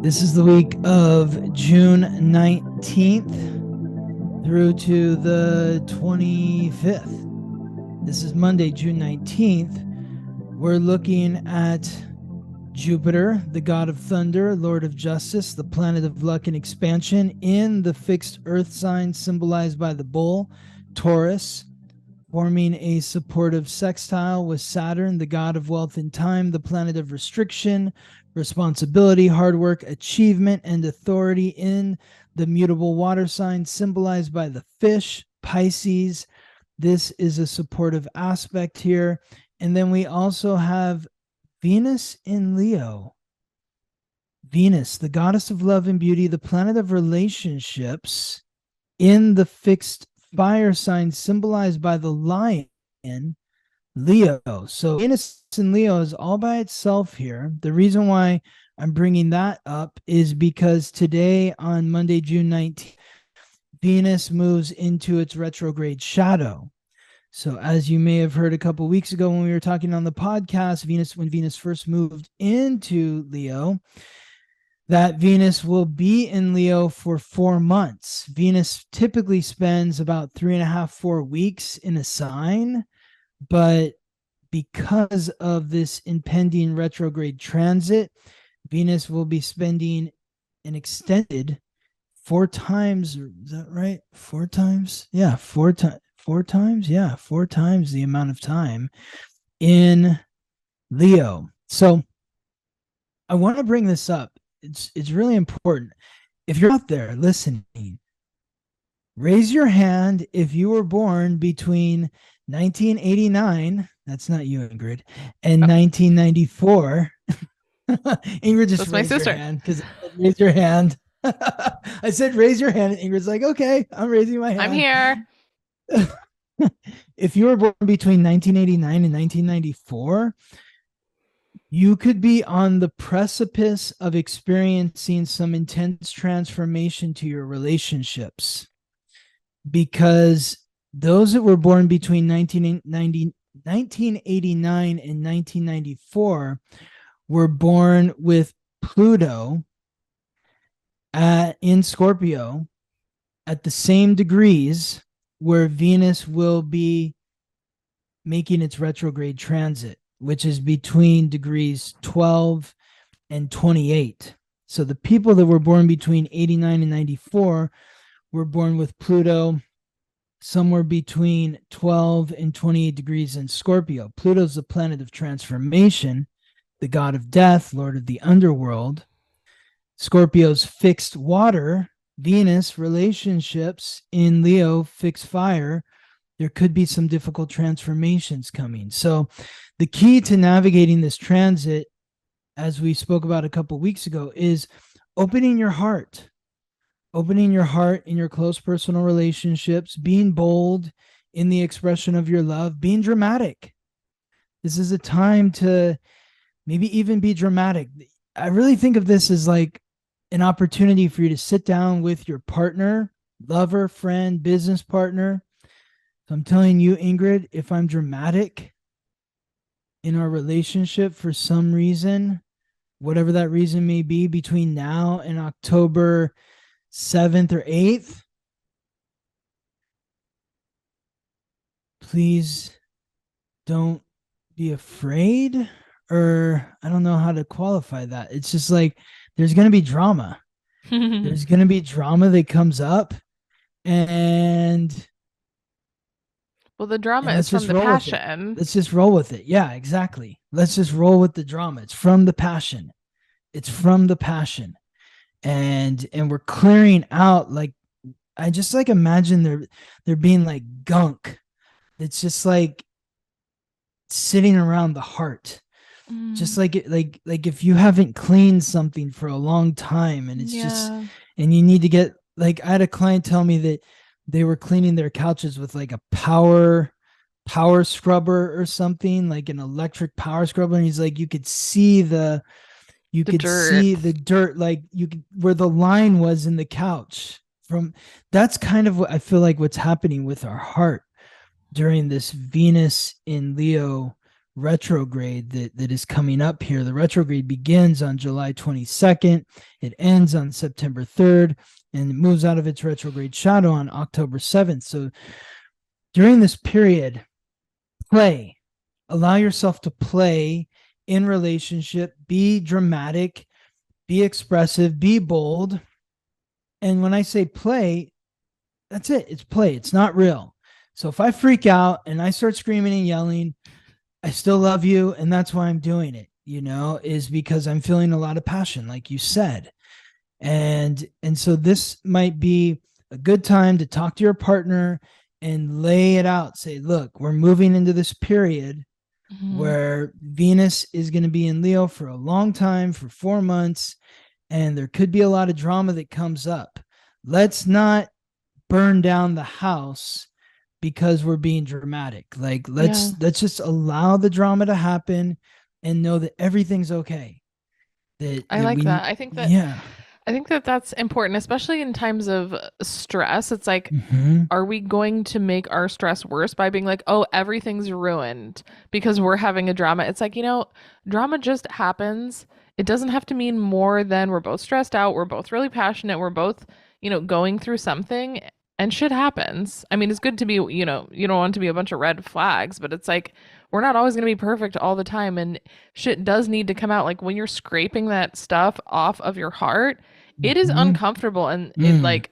This is the week of June 19th through to the 25th. This is Monday, June 19th. We're looking at Jupiter, the god of thunder, lord of justice, the planet of luck and expansion, in the fixed earth sign symbolized by the bull, Taurus, forming a supportive sextile with Saturn, the god of wealth and time, the planet of restriction, responsibility, hard work, achievement, and authority, in the mutable water sign symbolized by the fish, Pisces. This is a supportive aspect here. And then we also have Venus in Leo. Venus, the goddess of love and beauty, the planet of relationships, in the fixed fire sign symbolized by the lion, Leo. So Venus in Leo is all by itself here. The reason why I'm bringing that up is because today, on Monday, June 19th, Venus moves into its retrograde shadow. So as you may have heard a couple weeks ago when we were talking on the podcast, when Venus first moved into Leo, that Venus will be in Leo for 4 months. Venus typically spends about 3.5, 4 weeks in a sign, but because of this impending retrograde transit, Venus will be spending an extended 4 times. Is that right? 4 times? Yeah, 4 times. 4 times? Yeah, 4 times the amount of time in Leo. So I want to bring this up. It's really important. If you're out there listening, raise your hand if you were born between 1989, that's not you, Ingrid, and 1994. Ingrid just That's my raised her sister. hand because raise your hand. I said raise your hand, and Ingrid's like, okay, I'm raising my hand. I'm here. If you were born between 1989 and 1994, you could be on the precipice of experiencing some intense transformation to your relationships, because those that were born between 1989 and 1994 were born with Pluto in Scorpio at the same degrees where Venus will be making its retrograde transit, which is between degrees 12 and 28. So the people that were born between 89 and 94 were born with Pluto somewhere between 12 and 28 degrees in Scorpio. Pluto's the planet of transformation, the god of death, lord of the underworld. Scorpio's fixed water, Venus, relationships in Leo, fixed fire. There could be some difficult transformations coming. So the key to navigating this transit, as we spoke about a couple weeks ago, is opening your heart in your close personal relationships, being bold in the expression of your love, being dramatic. This is a time to maybe even be dramatic. I really think of this as like an opportunity for you to sit down with your partner, lover, friend, business partner. So I'm telling you, Ingrid, if I'm dramatic in our relationship for some reason, whatever that reason may be, between now and October 7th or 8th, please don't be afraid, or I don't know how to qualify that. It's just like there's going to be drama. There's going to be drama that comes up, and well, the drama is from the passion. Let's just roll with it. Yeah, exactly. Let's just roll with the drama. It's from the passion. And we're clearing out, like, I just like imagine there being like gunk that's just like sitting around the heart. Just like if you haven't cleaned something for a long time, and it's just, and you need to get, like, I had a client tell me that they were cleaning their couches with like a power scrubber or something, like an electric power scrubber, and he's like, you could see the dirt, like you could, where the line was in the couch. From that's kind of what I feel like what's happening with our heart during this Venus in Leo retrograde that is coming up here. The retrograde begins on July 22nd. It ends on September 3rd, and it moves out of its retrograde shadow on October 7th. So during this period, play. Allow yourself to play in relationship. Be dramatic. Be expressive. Be bold. And when I say play, that's it. It's play. It's not real. So if I freak out and I start screaming and yelling, I still love you. And that's why I'm doing it, is because I'm feeling a lot of passion, like you said. And so this might be a good time to talk to your partner and lay it out. Say, look, we're moving into this period where Venus is going to be in Leo for a long time, for 4 months, and there could be a lot of drama that comes up. Let's not burn down the house because we're being dramatic. Like let's just allow the drama to happen and know that everything's okay. I like that. I think that that's important, especially in times of stress. It's like, are we going to make our stress worse by being like, oh, everything's ruined because we're having a drama? It's like, drama just happens. It doesn't have to mean more than we're both stressed out. We're both really passionate. We're both, going through something, and shit happens. I mean, it's good to be, you don't want to be a bunch of red flags, but it's like, we're not always going to be perfect all the time. And shit does need to come out. Like when you're scraping that stuff off of your heart, it is uncomfortable, and it like,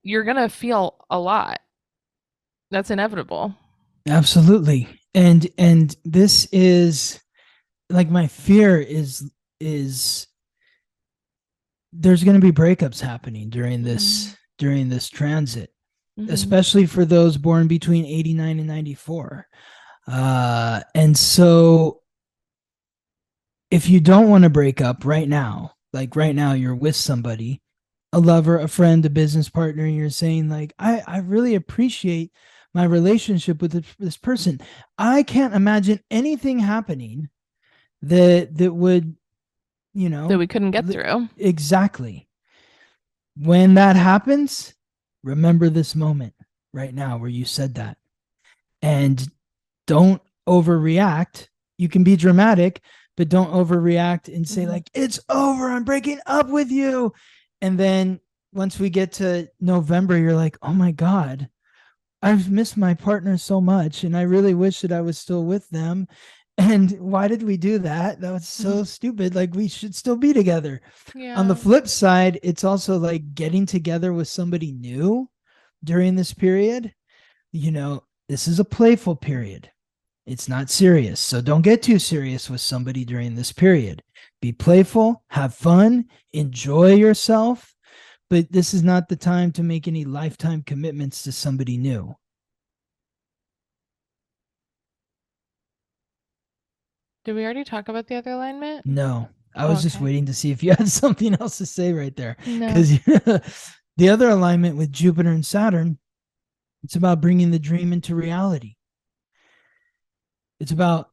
you're going to feel a lot. That's inevitable. Absolutely. And this is like, my fear is there's going to be breakups happening during this transit, especially for those born between 89 and 94. And so if you don't want to break up right now, like right now you're with somebody, a lover, a friend, a business partner, and you're saying like, I really appreciate my relationship with this person. I can't imagine anything happening that would, that we couldn't get through. Exactly. When that happens, remember this moment right now where you said that, and don't overreact. You can be dramatic, but don't overreact and say like, it's over, I'm breaking up with you. And then once we get to November, you're like, oh my God, I've missed my partner so much, and I really wish that I was still with them. And why did we do that? That was so stupid. Like, we should still be together. Yeah. On the flip side, it's also like getting together with somebody new during this period. This is a playful period. It's not serious. So don't get too serious with somebody during this period. Be playful, have fun, enjoy yourself. But this is not the time to make any lifetime commitments to somebody new. Did we already talk about the other alignment? No. I was just waiting to see if you had something else to say right there. Because the other alignment with Jupiter and Saturn, it's about bringing the dream into reality. It's about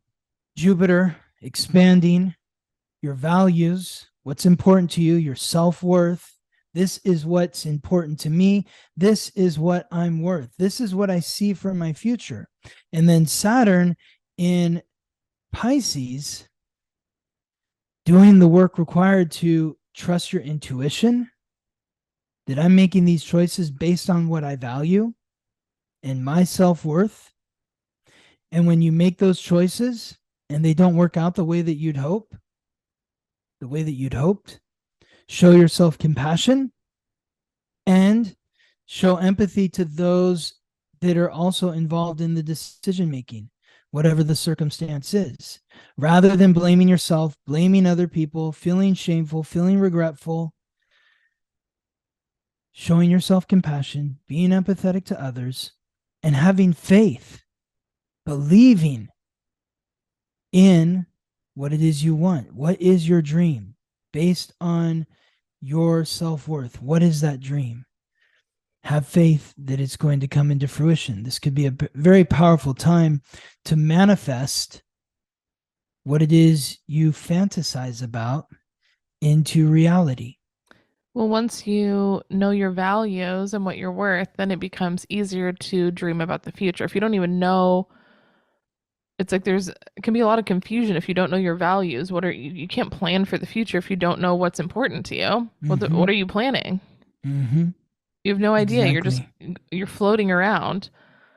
Jupiter expanding your values, what's important to you, your self-worth. This is what's important to me. This is what I'm worth. This is what I see for my future. And then Saturn in Pisces, doing the work required to trust your intuition, that I'm making these choices based on what I value and my self-worth. And when you make those choices and they don't work out the way that you'd hoped, show yourself compassion and show empathy to those that are also involved in the decision making, whatever the circumstance is, rather than blaming yourself, blaming other people, feeling shameful, feeling regretful. Showing yourself compassion, being empathetic to others, and having faith, believing in what it is you want. What is your dream based on your self-worth? What is that dream? Have faith that it's going to come into fruition. This could be a very powerful time to manifest what it is you fantasize about into reality. Well, once you know your values and what you're worth, then it becomes easier to dream about the future. If you don't even know it's like it can be a lot of confusion if you don't know your values. You can't plan for the future if you don't know what's important to you. What are you planning? You have no idea. Exactly. You're floating around.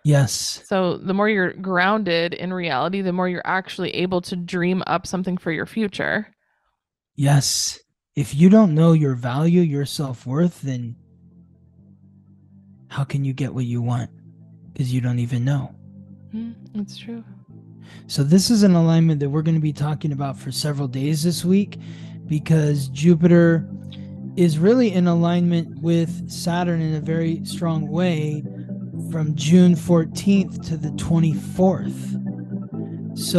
Yes. So the more you're grounded in reality, the more you're actually able to dream up something for your future. Yes. If you don't know your value, your self-worth, then how can you get what you want? Because you don't even know. That's true. So this is an alignment that we're going to be talking about for several days this week, because Jupiter is really in alignment with Saturn in a very strong way from June 14th to the 24th. So